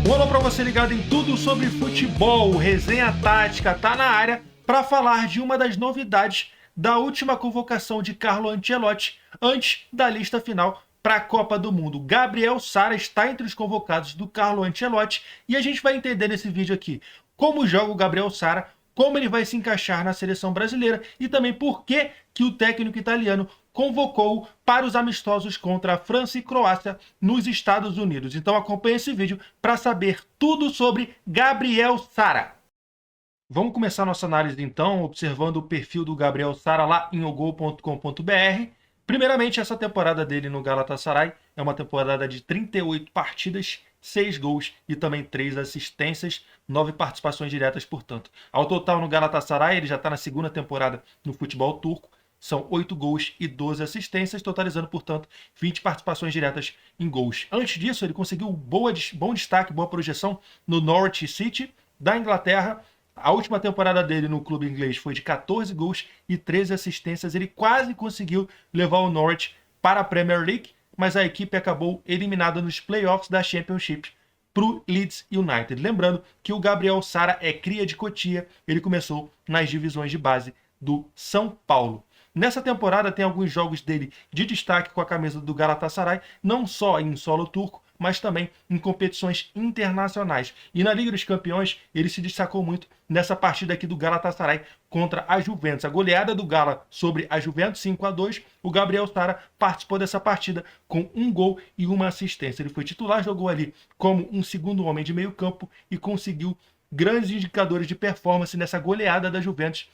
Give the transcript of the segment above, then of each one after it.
Olá para você ligado em tudo sobre futebol, o Resenha Tática tá na área para falar de uma das novidades da última convocação de Carlo Ancelotti antes da lista final para a Copa do Mundo. Gabriel Sara está entre os convocados do Carlo Ancelotti e a gente vai entender nesse vídeo aqui como joga o Gabriel Sara, como ele vai se encaixar na seleção brasileira e também por que o técnico italiano convocou para os amistosos contra a França e Croácia nos Estados Unidos. Então acompanhe esse vídeo para saber tudo sobre Gabriel Sara. Vamos começar nossa análise então, observando o perfil do Gabriel Sara lá em ogol.com.br. Primeiramente, essa temporada dele no Galatasaray é uma temporada de 38 partidas, 6 gols e também 3 assistências, 9 participações diretas, portanto. Ao total no Galatasaray, ele já está na segunda temporada no futebol turco, são 8 gols e 12 assistências, totalizando, portanto, 20 participações diretas em gols. Antes disso, ele conseguiu bom destaque, boa projeção no Norwich City da Inglaterra. A última temporada dele no clube inglês foi de 14 gols e 13 assistências. Ele quase conseguiu levar o Norwich para a Premier League, mas a equipe acabou eliminada nos playoffs da Championship para o Leeds United. Lembrando que o Gabriel Sara é cria de Cotia, ele começou nas divisões de base do São Paulo. Nessa temporada tem alguns jogos dele de destaque com a camisa do Galatasaray, não só em solo turco, mas também em competições internacionais. E na Liga dos Campeões ele se destacou muito nessa partida aqui do Galatasaray contra a Juventus. A goleada do Gala sobre a Juventus, 5-2, o Gabriel Sara participou dessa partida com 1 gol e 1 assistência. Ele foi titular, jogou ali como um segundo homem de meio campo e conseguiu grandes indicadores de performance nessa goleada da Juventus,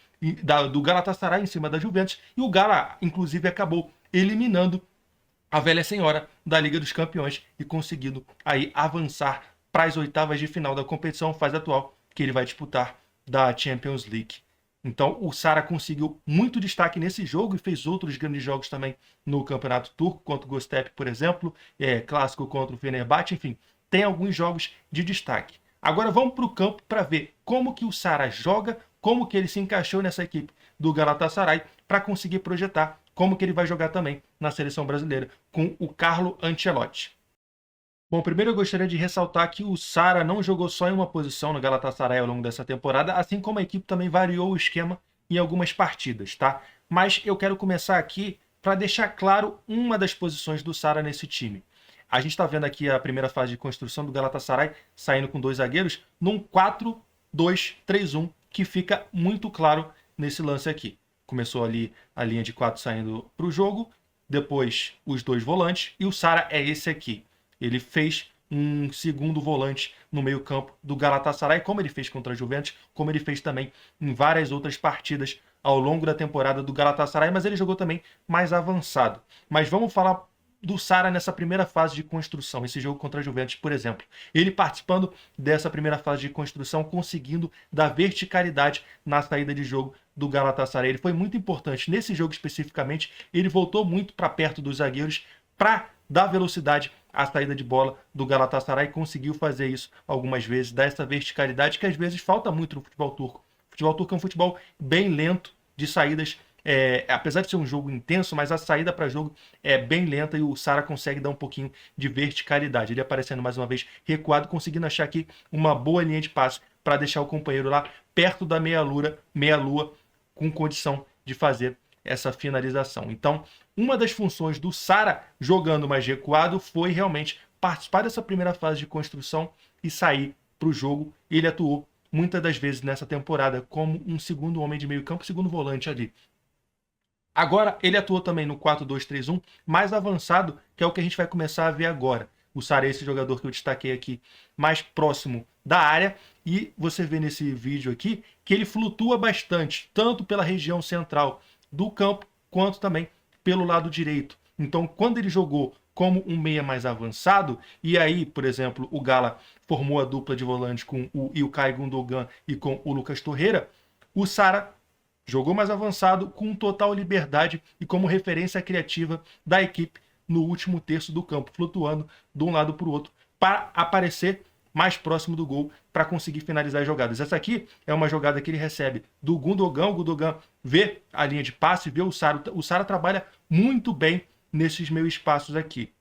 do Galatasaray em cima da Juventus, e o Gala, inclusive, acabou eliminando a velha senhora da Liga dos Campeões e conseguindo aí avançar para as oitavas de final da competição, fase atual, que ele vai disputar da Champions League. Então o Sara conseguiu muito destaque nesse jogo e fez outros grandes jogos também no Campeonato Turco, contra o Göztepe, por exemplo, clássico contra o Fenerbahçe, enfim, tem alguns jogos de destaque. Agora vamos para o campo para ver como que o Sara joga, como que ele se encaixou nessa equipe do Galatasaray para conseguir projetar como que ele vai jogar também na seleção brasileira com o Carlo Ancelotti. Bom, primeiro eu gostaria de ressaltar que o Sara não jogou só em uma posição no Galatasaray ao longo dessa temporada, assim como a equipe também variou o esquema em algumas partidas, tá? Mas eu quero começar aqui para deixar claro uma das posições do Sara nesse time. A gente está vendo aqui a primeira fase de construção do Galatasaray saindo com 2 zagueiros num 4-2-3-1, que fica muito claro nesse lance aqui. Começou ali a linha de 4 saindo para o jogo, depois os 2 volantes, e o Sara é esse aqui. Ele fez um segundo volante no meio campo do Galatasaray, como ele fez contra a Juventus, como ele fez também em várias outras partidas ao longo da temporada do Galatasaray, mas ele jogou também mais avançado. Mas vamos falar do Sara nessa primeira fase de construção, esse jogo contra a Juventus, por exemplo. Ele participando dessa primeira fase de construção, conseguindo dar verticalidade na saída de jogo do Galatasaray. Ele foi muito importante nesse jogo especificamente, ele voltou muito para perto dos zagueiros para dar velocidade à saída de bola do Galatasaray, conseguiu fazer isso algumas vezes, dar essa verticalidade que às vezes falta muito no futebol turco. O futebol turco é um futebol bem lento de saídas, apesar de ser um jogo intenso, mas a saída para jogo é bem lenta e o Sara consegue dar um pouquinho de verticalidade. Ele aparecendo mais uma vez recuado, conseguindo achar aqui uma boa linha de passe para deixar o companheiro lá perto da meia-lua, com condição de fazer essa finalização. Então, uma das funções do Sara jogando mais recuado foi realmente participar dessa primeira fase de construção e sair para o jogo. Ele atuou muitas das vezes nessa temporada como um segundo homem de meio campo, segundo volante ali. Agora, ele atuou também no 4-2-3-1, mais avançado, que é o que a gente vai começar a ver agora. O Sara é esse jogador que eu destaquei aqui, mais próximo da área. E você vê nesse vídeo aqui que ele flutua bastante, tanto pela região central do campo, quanto também pelo lado direito. Então, quando ele jogou como um meia mais avançado, e aí, por exemplo, o Gala formou a dupla de volante com o İlkay Gundogan e com o Lucas Torreira, o Sara jogou mais avançado com total liberdade e como referência criativa da equipe no último terço do campo, flutuando de um lado para o outro para aparecer mais próximo do gol para conseguir finalizar as jogadas. Essa aqui é uma jogada que ele recebe do Gundogan. O Gundogan vê a linha de passe, vê o Sara. O Sara trabalha muito bem nesses meio espaços aqui.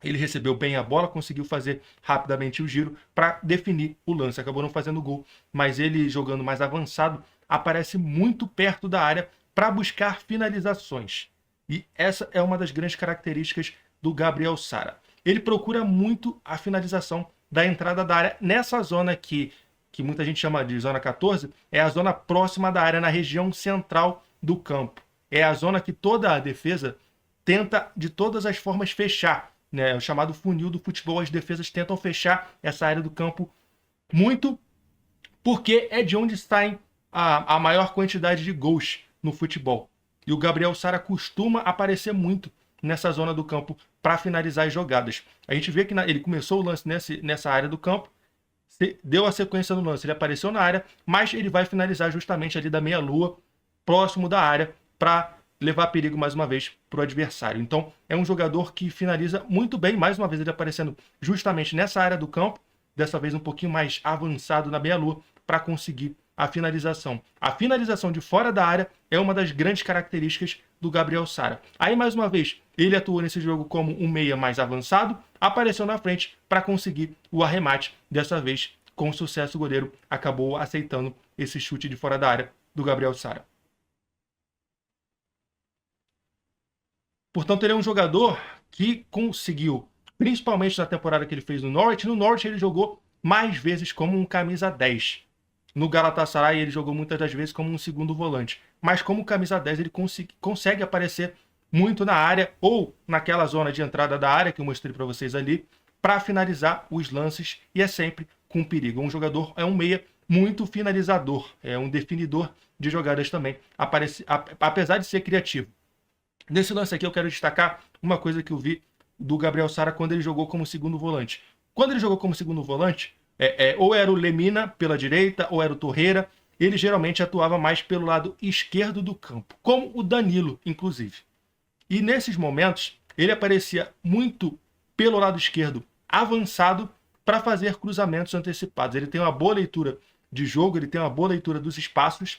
Ele recebeu bem a bola, conseguiu fazer rapidamente o giro para definir o lance. Acabou não fazendo gol, mas ele jogando mais avançado, aparece muito perto da área para buscar finalizações. E essa é uma das grandes características do Gabriel Sara. Ele procura muito a finalização da entrada da área nessa zona aqui, que muita gente chama de zona 14, é a zona próxima da área, na região central do campo. É a zona que toda a defesa tenta, de todas as formas, fechar. Né? O chamado funil do futebol, as defesas tentam fechar essa área do campo muito, porque é de onde saem a maior quantidade de gols no futebol. E o Gabriel Sara costuma aparecer muito nessa zona do campo para finalizar as jogadas. A gente vê que ele começou o lance nessa área do campo, deu a sequência no lance, ele apareceu na área, mas ele vai finalizar justamente ali da meia-lua, próximo da área, para levar perigo mais uma vez para o adversário. Então é um jogador que finaliza muito bem, mais uma vez ele aparecendo justamente nessa área do campo, dessa vez um pouquinho mais avançado na meia-lua, para conseguir a finalização. A finalização de fora da área é uma das grandes características do Gabriel Sara. Aí, mais uma vez, ele atuou nesse jogo como um meia mais avançado, apareceu na frente para conseguir o arremate. Dessa vez, com sucesso, o goleiro acabou aceitando esse chute de fora da área do Gabriel Sara. Portanto, ele é um jogador que conseguiu, principalmente na temporada que ele fez no Norwich. No Norwich ele jogou mais vezes como um camisa 10. No Galatasaray ele jogou muitas das vezes como um segundo volante. Mas como camisa 10 ele consegue aparecer muito na área ou naquela zona de entrada da área que eu mostrei para vocês ali, para finalizar os lances, e é sempre com perigo. Um jogador é um meia muito finalizador, é um definidor de jogadas também, apesar de ser criativo. Nesse lance aqui eu quero destacar uma coisa que eu vi do Gabriel Sara quando ele jogou como segundo volante. Quando ele jogou como segundo volante, ou era o Lemina pela direita, ou era o Torreira. Ele geralmente atuava mais pelo lado esquerdo do campo, como o Danilo, inclusive. E nesses momentos, ele aparecia muito pelo lado esquerdo, avançado, para fazer cruzamentos antecipados. Ele tem uma boa leitura de jogo, ele tem uma boa leitura dos espaços.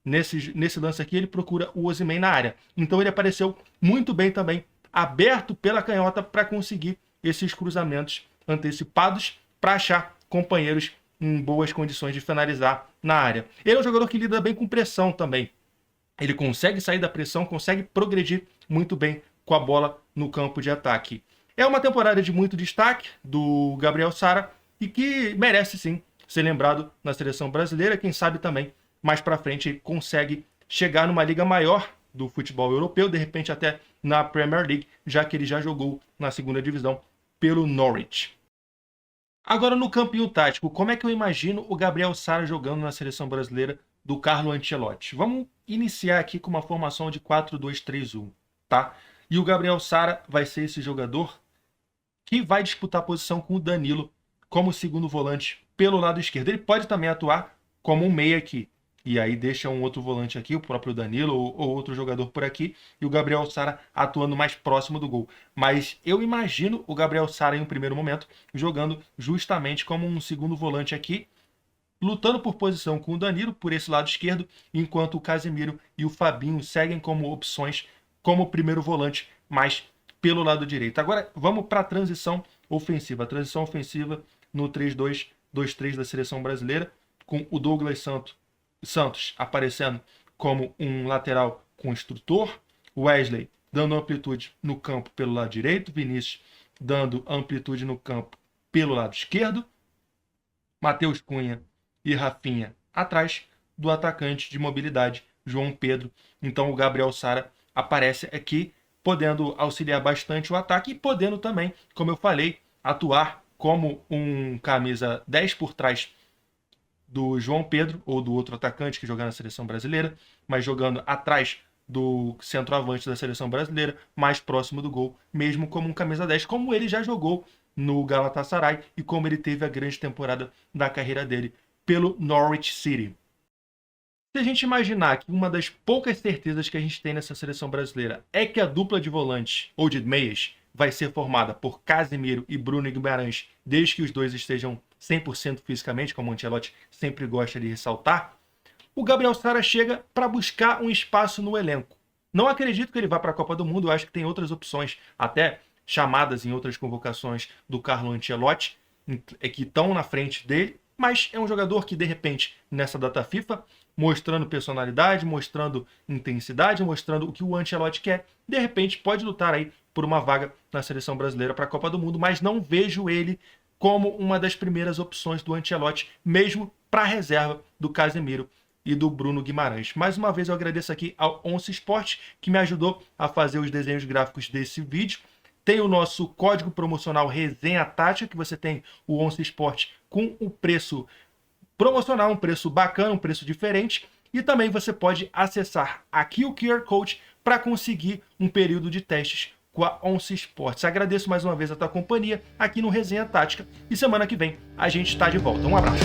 Nesse lance aqui, ele procura o Osimhen na área. Então ele apareceu muito bem também, aberto pela canhota, para conseguir esses cruzamentos antecipados, para achar companheiros em boas condições de finalizar na área. Ele é um jogador que lida bem com pressão também. Ele consegue sair da pressão, consegue progredir muito bem com a bola no campo de ataque. É uma temporada de muito destaque do Gabriel Sara e que merece sim ser lembrado na seleção brasileira. Quem sabe também mais para frente ele consegue chegar numa liga maior do futebol europeu, de repente até na Premier League, já que ele já jogou na segunda divisão pelo Norwich. Agora, no campinho tático, como é que eu imagino o Gabriel Sara jogando na seleção brasileira do Carlo Ancelotti? Vamos iniciar aqui com uma formação de 4-2-3-1, tá? E o Gabriel Sara vai ser esse jogador que vai disputar a posição com o Danilo como segundo volante pelo lado esquerdo. Ele pode também atuar como um meia aqui. E aí deixa um outro volante aqui, o próprio Danilo ou outro jogador por aqui, e o Gabriel Sara atuando mais próximo do gol. Mas eu imagino o Gabriel Sara em um primeiro momento jogando justamente como um segundo volante aqui, lutando por posição com o Danilo por esse lado esquerdo, enquanto o Casemiro e o Fabinho seguem como opções como primeiro volante, mas pelo lado direito. Agora vamos para a transição ofensiva. A transição ofensiva no 3-2-2-3 da seleção brasileira, com o Douglas Santos aparecendo como um lateral construtor, Wesley dando amplitude no campo pelo lado direito, Vinícius dando amplitude no campo pelo lado esquerdo, Matheus Cunha e Rafinha atrás do atacante de mobilidade, João Pedro. Então o Gabriel Sara aparece aqui, podendo auxiliar bastante o ataque e podendo também, como eu falei, atuar como um camisa 10 por trás do João Pedro, ou do outro atacante que joga na seleção brasileira, mas jogando atrás do centroavante da seleção brasileira, mais próximo do gol, mesmo como um camisa 10, como ele já jogou no Galatasaray e como ele teve a grande temporada da carreira dele pelo Norwich City. Se a gente imaginar que uma das poucas certezas que a gente tem nessa seleção brasileira é que a dupla de volantes ou de meias vai ser formada por Casemiro e Bruno Guimarães, desde que os dois estejam 100% fisicamente, como o Ancelotti sempre gosta de ressaltar, o Gabriel Sara chega para buscar um espaço no elenco. Não acredito que ele vá para a Copa do Mundo, eu acho que tem outras opções, até chamadas em outras convocações do Carlo Ancelotti, que estão na frente dele, mas é um jogador que, de repente, nessa data FIFA, mostrando personalidade, mostrando intensidade, mostrando o que o Ancelotti quer, de repente pode lutar aí por uma vaga na seleção brasileira para a Copa do Mundo, mas não vejo ele como uma das primeiras opções do Ancelotti, mesmo para a reserva do Casemiro e do Bruno Guimarães. Mais uma vez eu agradeço aqui ao Once Sport, que me ajudou a fazer os desenhos gráficos desse vídeo. Tem o nosso código promocional Resenha Tática, que você tem o Once Sport com o preço promocional, um preço bacana, um preço diferente. E também você pode acessar aqui o QR Code para conseguir um período de testes com a Once Sports. Agradeço mais uma vez a tua companhia aqui no Resenha Tática e semana que vem a gente está de volta. Um abraço.